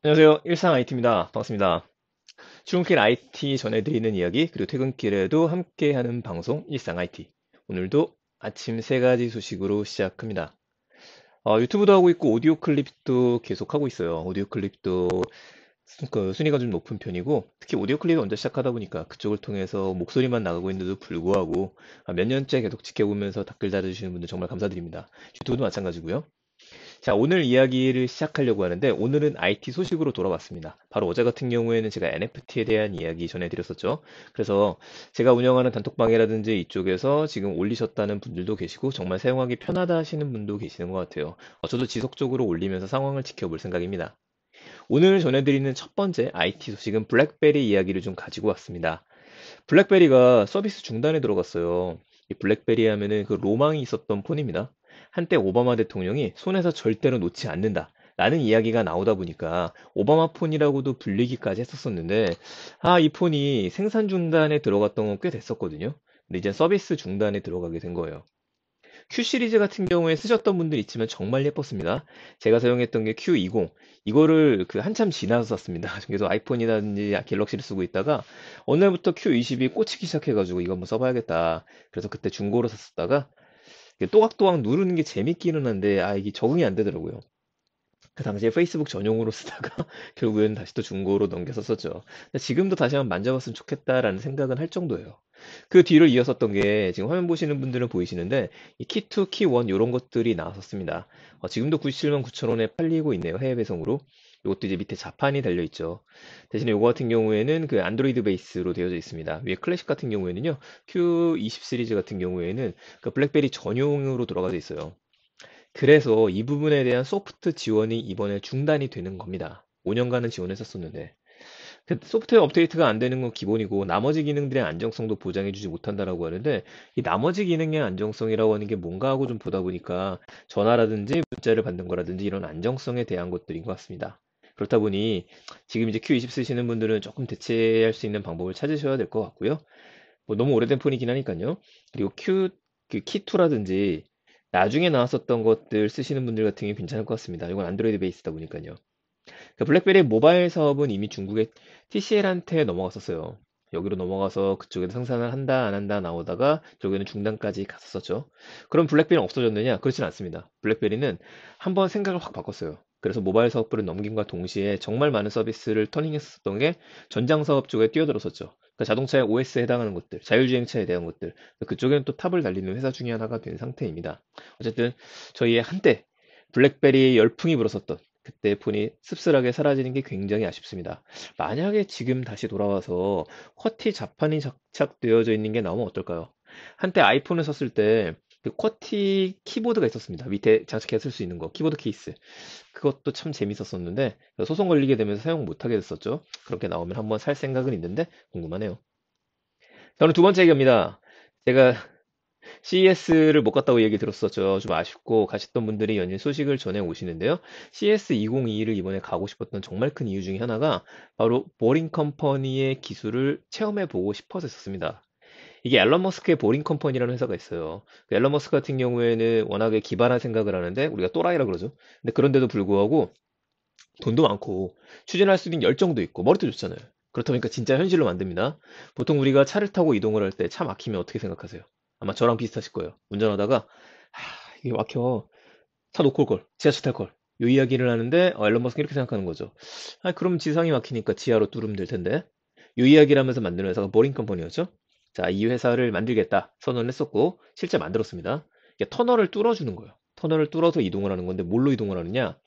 안녕하세요. 일상 IT입니다. 반갑습니다. 출근길 IT 전해드리는 이야기, 그리고 퇴근길에도 함께하는 방송, 일상 IT. 오늘도 아침 세 가지 소식으로 시작합니다. 유튜브도 하고 있고, 오디오 클립도 계속 하고 있어요. 오디오 클립도 그 순위가 좀 높은 편이고, 특히 오디오 클립을 먼저 시작하다 보니까 그쪽을 통해서 목소리만 나가고 있는데도 불구하고, 몇 년째 계속 지켜보면서 댓글 달아주시는 분들 정말 감사드립니다. 유튜브도 마찬가지고요. 자, 오늘 이야기를 시작하려고 하는데 오늘은 IT 소식으로 돌아왔습니다. 바로 어제 같은 경우에는 제가 NFT에 대한 이야기 전해드렸었죠. 그래서 제가 운영하는 단톡방이라든지 이쪽에서 지금 올리셨다는 분들도 계시고 정말 사용하기 편하다 하시는 분도 계시는 것 같아요. 저도 지속적으로 올리면서 상황을 지켜볼 생각입니다. 오늘 전해드리는 첫 번째 IT 소식은 블랙베리 이야기를 좀 가지고 왔습니다. 블랙베리가 서비스 중단에 들어갔어요. 이 블랙베리 하면은 그 로망이 있었던 폰입니다. 한때 오바마 대통령이 손에서 절대로 놓지 않는다. 라는 이야기가 나오다 보니까 오바마 폰이라고도 불리기까지 했었었는데, 이 폰이 생산 중단에 들어갔던 건 꽤 됐었거든요. 근데 이제 서비스 중단에 들어가게 된 거예요. Q 시리즈 같은 경우에 쓰셨던 분들 있지만 정말 예뻤습니다. 제가 사용했던 게 Q20. 이거를 그 한참 지나서 샀습니다. 그래서 아이폰이라든지 갤럭시를 쓰고 있다가 어느 날부터 Q20이 꽂히기 시작해가지고 이거 한번 써봐야겠다. 그래서 그때 중고로 샀었다가 이게 또각또각 누르는 게 재밌기는 한데 이게 적응이 안 되더라고요. 그 당시에 페이스북 전용으로 쓰다가 결국에는 다시 또 중고로 넘겼었었죠. 근데 지금도 다시 한번 만져봤으면 좋겠다라는 생각은 할 정도예요. 그 뒤를 이었었던 게 지금 화면 보시는 분들은 보이시는데 이 키2, 키1 이런 것들이 나왔었습니다. 지금도 97만 9천 원에 팔리고 있네요. 해외 배송으로. 이것도 이제 밑에 자판이 달려 있죠. 대신에 이거 같은 경우에는 그 안드로이드 베이스로 되어져 있습니다. 위에 클래식 같은 경우에는요. Q20 시리즈 같은 경우에는 그 블랙베리 전용으로 들어가져 있어요. 그래서 이 부분에 대한 소프트 지원이 이번에 중단이 되는 겁니다. 5년간은 지원했었었는데. 그 소프트웨어 업데이트가 안 되는 건 기본이고 나머지 기능들의 안정성도 보장해주지 못한다라고 하는데 이 나머지 기능의 안정성이라고 하는 게 뭔가 하고 좀 보다 보니까 전화라든지 문자를 받는 거라든지 이런 안정성에 대한 것들인 것 같습니다. 그렇다 보니 지금 이제 Q20 쓰시는 분들은 조금 대체할 수 있는 방법을 찾으셔야 될 것 같고요. 뭐 너무 오래된 폰이긴 하니까요. 그리고 그 키2라든지 나중에 나왔었던 것들 쓰시는 분들 같은 경우는 괜찮을 것 같습니다. 이건 안드로이드 베이스다 보니까요. 그 블랙베리 모바일 사업은 이미 중국의 TCL한테 넘어갔었어요. 여기로 넘어가서 그쪽에서 생산을 한다 안 한다 나오다가 결국에는 중단까지 갔었죠. 그럼 블랙베리는 없어졌느냐? 그렇진 않습니다. 블랙베리는 한번 생각을 확 바꿨어요. 그래서 모바일 사업부를 넘김과 동시에 정말 많은 서비스를 터닝했었던 게 전장 사업 쪽에 뛰어들었었죠. 그러니까 자동차의 OS에 해당하는 것들, 자율주행차에 대한 것들, 그쪽에는 또 탑을 달리는 회사 중에 하나가 된 상태입니다. 어쨌든 저희의 한때 블랙베리의 열풍이 불었었던 그때 폰이 씁쓸하게 사라지는 게 굉장히 아쉽습니다. 만약에 지금 다시 돌아와서 쿼티 자판이 장착되어져 있는 게 나오면 어떨까요? 한때 아이폰을 썼을 때 그 쿼티 키보드가 있었습니다. 밑에 장착해 쓸 수 있는 거, 키보드 케이스. 그것도 참 재밌었었는데 소송 걸리게 되면서 사용 못하게 됐었죠. 그렇게 나오면 한번 살 생각은 있는데 궁금하네요. 저는 두 번째 얘기입니다. 제가 CES를 못 갔다고 얘기 들었었죠. 좀 아쉽고 가셨던 분들이 연일 소식을 전해 오시는데요. CS 2022를 이번에 가고 싶었던 정말 큰 이유 중에 하나가 바로 보링 컴퍼니의 기술을 체험해 보고 싶어서 했었습니다. 이게 앨런 머스크의 보링 컴퍼니라는 회사가 있어요. 그 앨런 머스크 같은 경우에는 워낙에 기발한 생각을 하는데 우리가 또라이라 그러죠. 근데 그런데도 불구하고 돈도 많고 추진할 수 있는 열정도 있고 머리도 좋잖아요. 그렇다 보니까 진짜 현실로 만듭니다. 보통 우리가 차를 타고 이동을 할 때 차 막히면 어떻게 생각하세요? 아마 저랑 비슷하실 거예요. 운전하다가 이게 막혀. 차 놓고 올 걸. 지하철 탈 걸. 요 이야기를 하는데 앨런 머스크 이렇게 생각하는 거죠. 그럼 지상이 막히니까 지하로 뚫으면 될 텐데. 요 이야기를 하면서 만드는 회사가 보링 컴퍼니였죠. 자, 이 회사를 만들겠다 선언을 했었고 실제 만들었습니다. 이게 터널을 뚫어주는 거예요. 터널을 뚫어서 이동을 하는 건데 뭘로 이동을 하느냐?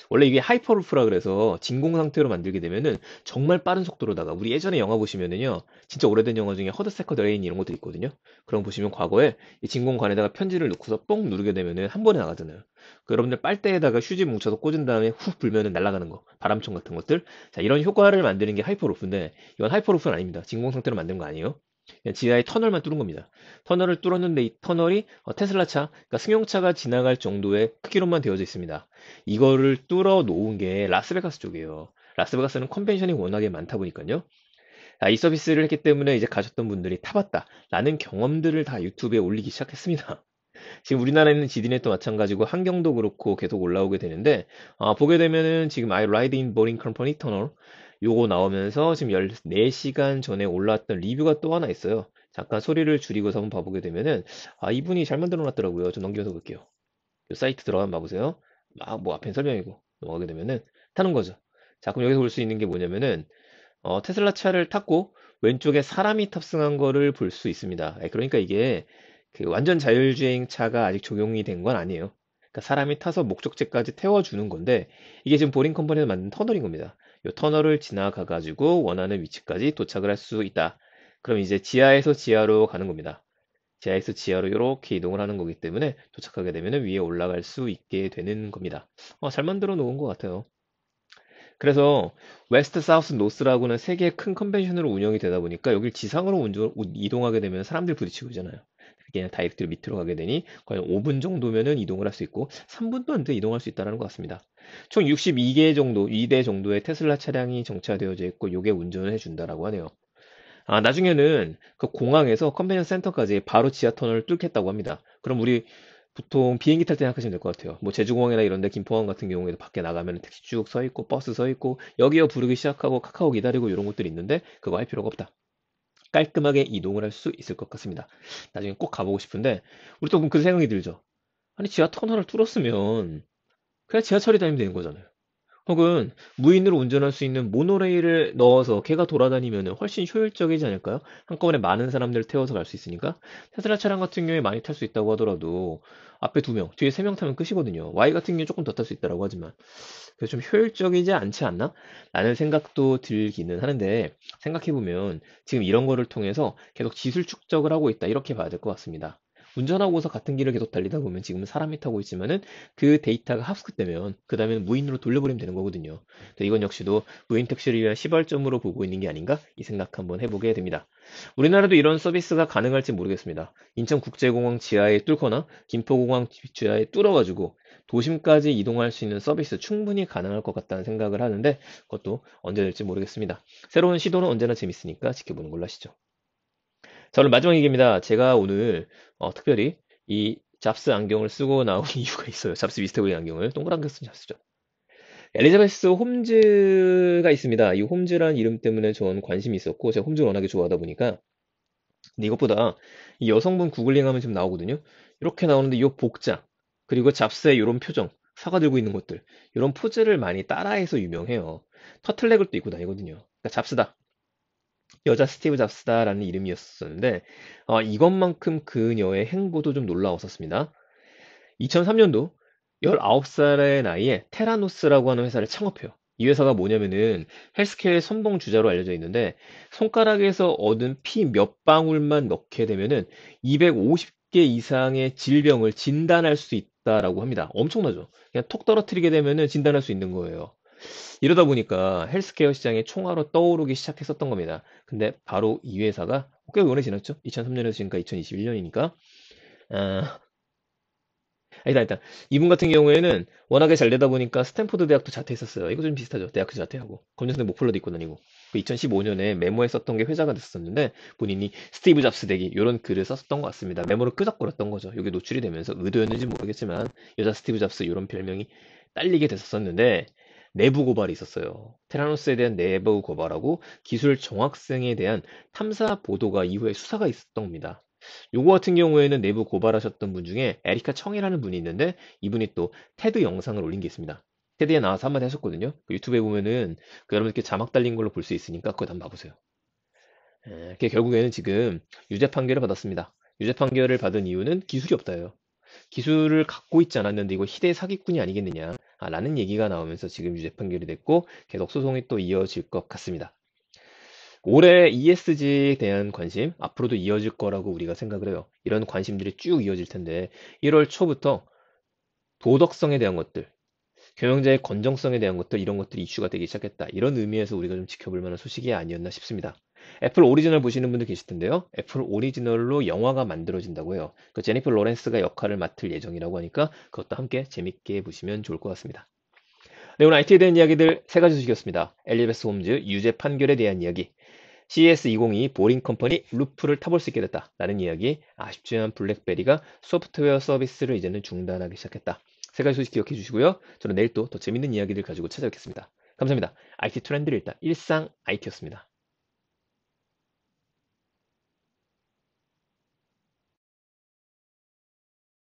원래 이게 하이퍼루프라 그래서 진공 상태로 만들게 되면은 정말 빠른 속도로다가 우리 예전에 영화 보시면은요 진짜 오래된 영화 중에 허드 세커드 레인 이런 것도 있거든요. 그럼 보시면 과거에 이 진공관에다가 편지를 넣고서 뽕 누르게 되면은 한 번에 나가잖아요. 그 여러분들 빨대에다가 휴지 뭉쳐서 꽂은 다음에 훅 불면은 날아가는 거, 바람총 같은 것들. 자, 이런 효과를 만드는 게 하이퍼루프인데 이건 하이퍼루프는 아닙니다. 진공 상태로 만든 거 아니에요. 그냥 지하에 터널만 뚫은 겁니다. 터널을 뚫었는데 이 터널이 테슬라 차, 그러니까 승용차가 지나갈 정도의 크기로만 되어져 있습니다. 이거를 뚫어 놓은 게 라스베가스 쪽이에요. 라스베가스는 컨벤션이 워낙에 많다 보니까요. 이 서비스를 했기 때문에 이제 가셨던 분들이 타봤다라는 경험들을 다 유튜브에 올리기 시작했습니다. 지금 우리나라에 있는 지디넷도 마찬가지고 한경도 그렇고 계속 올라오게 되는데 보게 되면은 지금 I ride in Boring Company Tunnel 요거 나오면서 지금 14시간 전에 올라왔던 리뷰가 또 하나 있어요. 잠깐 소리를 줄이고서 한번 봐보게 되면은 이분이 잘 만들어 놨더라고요. 좀 넘겨서 볼게요. 그 사이트 들어가면 봐보세요. 막 뭐 앞엔 설명이고 넘어가게 되면은 타는 거죠. 자, 그럼 여기서 볼 수 있는 게 뭐냐면은 테슬라 차를 탔고 왼쪽에 사람이 탑승한 거를 볼 수 있습니다. 그러니까 이게 그 완전 자율주행 차가 아직 적용이 된 건 아니에요. 그러니까 사람이 타서 목적지까지 태워주는 건데 이게 지금 보링 컴퍼니에서 만든 터널인 겁니다. 이 터널을 지나가 가지고 원하는 위치까지 도착을 할 수 있다. 그럼 이제 지하에서 지하로 가는 겁니다. 지하에서 지하로 이렇게 이동을 하는 거기 때문에 도착하게 되면 위에 올라갈 수 있게 되는 겁니다. 잘 만들어 놓은 것 같아요. 그래서 웨스트, 사우스, 노스라고는 세 개의 큰 컨벤션으로 운영이 되다 보니까 여길 지상으로 이동하게 되면 사람들 부딪히고 그러잖아요. 그냥 다이렉트로 밑으로 가게 되니 거의 5분 정도면은 이동을 할 수 있고 3분도 안 돼 이동할 수 있다는 것 같습니다. 총 62개 정도, 2대 정도의 테슬라 차량이 정차되어져 있고 요게 운전을 해준다라고 하네요. 나중에는 그 공항에서 컨벤션 센터까지 바로 지하 터널을 뚫겠다고 합니다. 그럼 우리 보통 비행기 탈 때 생각하시면 될 것 같아요. 뭐 제주공항이나 이런 데 김포항 같은 경우에도 밖에 나가면 택시 쭉 서 있고 버스 서 있고 여기요 부르기 시작하고 카카오 기다리고 이런 것들이 있는데 그거 할 필요가 없다. 깔끔하게 이동을 할 수 있을 것 같습니다. 나중에 꼭 가보고 싶은데 우리 또 그 생각이 들죠. 아니 지하 터널을 뚫었으면 그냥 지하철이 다니면 되는 거잖아요. 혹은 무인으로 운전할 수 있는 모노레일을 넣어서 걔가 돌아다니면 훨씬 효율적이지 않을까요? 한꺼번에 많은 사람들을 태워서 갈 수 있으니까. 테슬라 차량 같은 경우에 많이 탈 수 있다고 하더라도 앞에 2명, 뒤에 3명 타면 끝이거든요. Y 같은 경우에 조금 더 탈 수 있다고 하지만 그래서 좀 효율적이지 않지 않나? 라는 생각도 들기는 하는데 생각해보면 지금 이런 거를 통해서 계속 지술 축적을 하고 있다 이렇게 봐야 될 것 같습니다. 운전하고서 같은 길을 계속 달리다 보면 지금은 사람이 타고 있지만은 그 데이터가 합숙되면 그 다음에는 무인으로 돌려버리면 되는 거거든요. 이건 역시도 무인 택시를 위한 시발점으로 보고 있는 게 아닌가? 이 생각 한번 해보게 됩니다. 우리나라도 이런 서비스가 가능할지 모르겠습니다. 인천국제공항 지하에 뚫거나 김포공항 지하에 뚫어가지고 도심까지 이동할 수 있는 서비스 충분히 가능할 것 같다는 생각을 하는데 그것도 언제 될지 모르겠습니다. 새로운 시도는 언제나 재밌으니까 지켜보는 걸로 하시죠. 자, 오늘 마지막 얘기입니다. 제가 오늘 특별히 이 잡스 안경을 쓰고 나온 이유가 있어요. 잡스 미스터그린 안경을 동그란 거 쓴 잡스죠. 엘리자베스 홈즈가 있습니다. 이 홈즈란 이름 때문에 저는 관심이 있었고 제가 홈즈를 워낙에 좋아하다 보니까 근데 이것보다 이 여성분 구글링하면 지금 나오거든요. 이렇게 나오는데 이 복장 그리고 잡스의 이런 표정 사과 들고 있는 것들 이런 포즈를 많이 따라해서 유명해요. 터틀넥을 또 입고 다니거든요. 그러니까 잡스다. 여자 스티브 잡스다라는 이름이었었는데 이것만큼 그녀의 행보도 좀 놀라웠었습니다. 2003년도 19살의 나이에 테라노스라고 하는 회사를 창업해요. 이 회사가 뭐냐면은 헬스케어의 선봉 주자로 알려져 있는데 손가락에서 얻은 피 몇 방울만 넣게 되면은 250개 이상의 질병을 진단할 수 있다라고 합니다. 엄청나죠? 그냥 톡 떨어뜨리게 되면은 진단할 수 있는 거예요. 이러다 보니까 헬스케어 시장에 총알로 떠오르기 시작했었던 겁니다. 근데 바로 이 회사가 꽤 오래 지났죠? 2003년에서 지금까지 2021년이니까. 일단 이분 같은 경우에는 워낙에 잘 되다 보니까 스탠포드 대학도 자퇴했었어요. 이거 좀 비슷하죠. 대학교 자퇴하고 검정색 목폴러도 입고 다니고. 그 2015년에 메모에 썼던 게 회자가 됐었는데 본인이 스티브 잡스 되기 이런 글을 썼었던 것 같습니다. 메모를 끄적거렸던 거죠. 이게 노출이 되면서 의도였는지 모르겠지만 여자 스티브 잡스 이런 별명이 딸리게 됐었는데 내부 고발이 있었어요. 테라노스에 대한 내부 고발하고 기술 정확성에 대한 탐사 보도가 이후에 수사가 있었던 겁니다. 요거 같은 경우에는 내부 고발하셨던 분 중에 에리카 청이라는 분이 있는데 이분이 또 테드 영상을 올린 게 있습니다. 테드에 나와서 한마디 하셨거든요. 그 유튜브에 보면은 그 여러분께 자막 달린 걸로 볼 수 있으니까 그거 한번 봐보세요. 그게 결국에는 지금 유죄 판결을 받았습니다. 유죄 판결을 받은 이유는 기술이 없다예요. 기술을 갖고 있지 않았는데 이거 희대 사기꾼이 아니겠느냐 라는 얘기가 나오면서 지금 유죄 판결이 됐고 계속 소송이 또 이어질 것 같습니다. 올해 ESG에 대한 관심 앞으로도 이어질 거라고 우리가 생각을 해요. 이런 관심들이 쭉 이어질 텐데 1월 초부터 도덕성에 대한 것들, 경영자의 건정성에 대한 것들 이런 것들이 이슈가 되기 시작했다. 이런 의미에서 우리가 좀 지켜볼 만한 소식이 아니었나 싶습니다. 애플 오리지널 보시는 분들 계실 텐데요. 애플 오리지널로 영화가 만들어진다고 해요. 그 제니퍼 로렌스가 역할을 맡을 예정이라고 하니까 그것도 함께 재밌게 보시면 좋을 것 같습니다. 네, 오늘 IT에 대한 이야기들 세 가지 소식이었습니다. 엘리베스 홈즈 유죄 판결에 대한 이야기, CES2022 보링 컴퍼니 루프를 타볼 수 있게 됐다. 라는 이야기. 아쉽지만 블랙베리가 소프트웨어 서비스를 이제는 중단하기 시작했다. 세 가지 소식 기억해 주시고요. 저는 내일 또 더 재밌는 이야기를 가지고 찾아뵙겠습니다. 감사합니다. IT 트렌드를 일단 일상 IT였습니다.